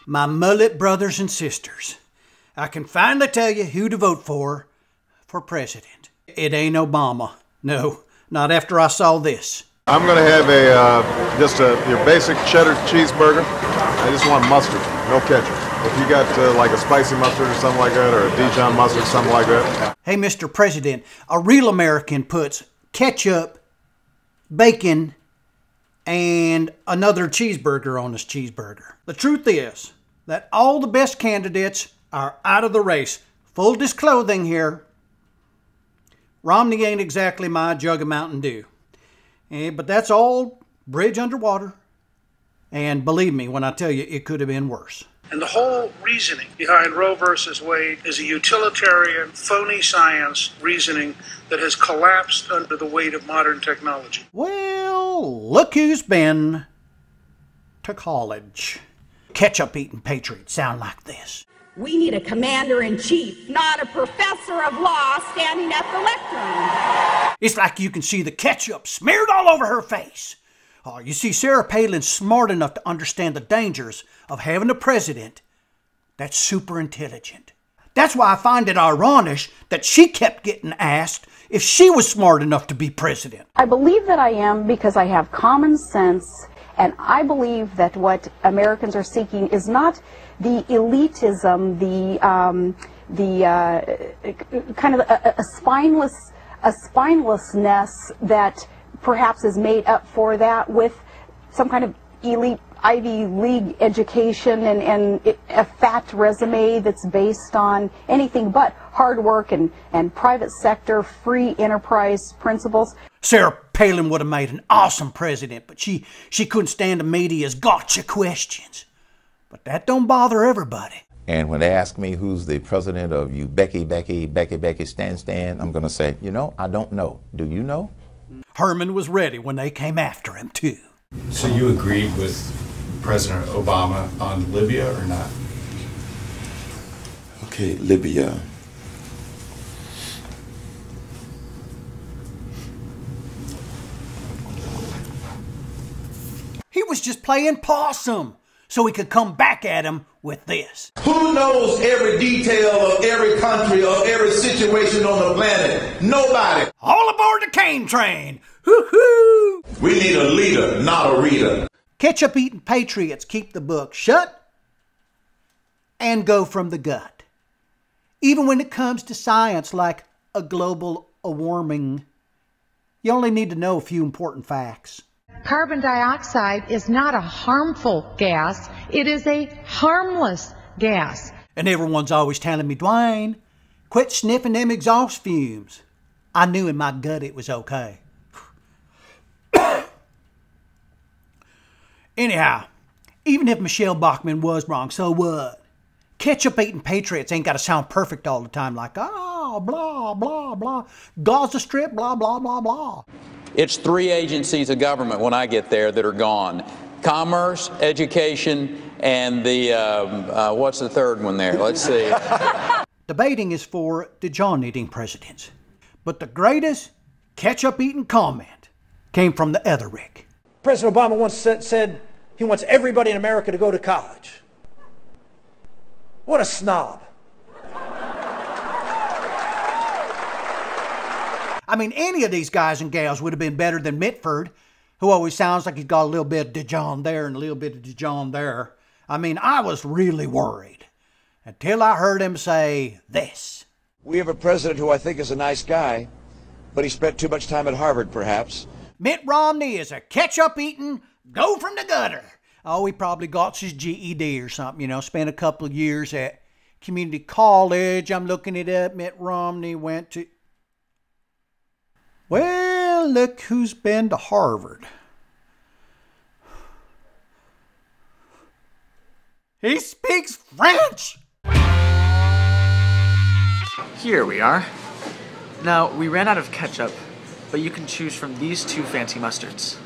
My mullet brothers and sisters, I can finally tell you who to vote for president. It ain't Obama. No, not after I saw this. I'm going to have just your basic cheddar cheeseburger. I just want mustard, no ketchup. If you got like a spicy mustard or something like that, or a Dijon mustard, something like that. Hey, Mr. President, a real American puts ketchup, bacon, and another cheeseburger on his cheeseburger. The truth is that all the best candidates are out of the race. Full disclothing here. Romney ain't exactly my jug of Mountain Dew. But that's all bridge underwater. And believe me when I tell you, it could have been worse. And the whole reasoning behind Roe versus Wade is a utilitarian, phony science reasoning that has collapsed under the weight of modern technology. Well, look who's been to college. Ketchup-eating patriots sound like this. We need a commander-in-chief, not a professor of law standing at the lectern. It's like you can see the ketchup smeared all over her face. Oh, you see, Sarah Palin's smart enough to understand the dangers of having a president that's super intelligent. That's why I find it ironic that she kept getting asked if she was smart enough to be president. I believe that I am because I have common sense, and I believe that what Americans are seeking is not the elitism, the kind of a spinelessness that perhaps is made up for that with some kind of elite Ivy League education and a fat resume that's based on anything but hard work and private sector free enterprise principles. Sarah Palin would have made an awesome president, but she couldn't stand the media's gotcha questions. But that don't bother everybody. And when they ask me who's the president of you, Becky, Stan, I'm going to say, you know, I don't know. Do you know? Herman was ready when they came after him, too. So you agreed with President Obama on Libya or not? Okay, Libya. He was just playing possum so he could come back at him with this. Who knows every detail of every country or every situation on the planet? Nobody. All aboard the cane train. Hoo-hoo. We need a leader, not a reader. Ketchup-eating patriots keep the book shut and go from the gut. Even when it comes to science like a global warming, you only need to know a few important facts. Carbon dioxide is not a harmful gas, it is a harmless gas. And everyone's always telling me, Dwain, quit sniffing them exhaust fumes. I knew in my gut it was okay. Anyhow, even if Michelle Bachmann was wrong, so what? Ketchup-eating patriots ain't got to sound perfect all the time like, oh, blah, blah, blah, Gaza Strip, blah, blah, blah, blah. It's 3 agencies of government when I get there that are gone. Commerce, education, and the, what's the third one there? Let's see. Debating is for Dijon-eating presidents. But the greatest ketchup-eating comment came from the other Rick. President Obama once said he wants everybody in America to go to college. What a snob. I mean, any of these guys and gals would have been better than Mitford, who always sounds like he's got a little bit of Dijon there and a little bit of Dijon there. I mean, I was really worried until I heard him say this. We have a president who I think is a nice guy, but he spent too much time at Harvard, perhaps. Mitt Romney is a ketchup-eating, go from the gutter. Oh, he probably got his GED or something, you know, spent a couple of years at community college. I'm looking it up. Mitt Romney went to... Well, look who's been to Harvard. He speaks French! Here we are. Now, we ran out of ketchup, but you can choose from these 2 fancy mustards.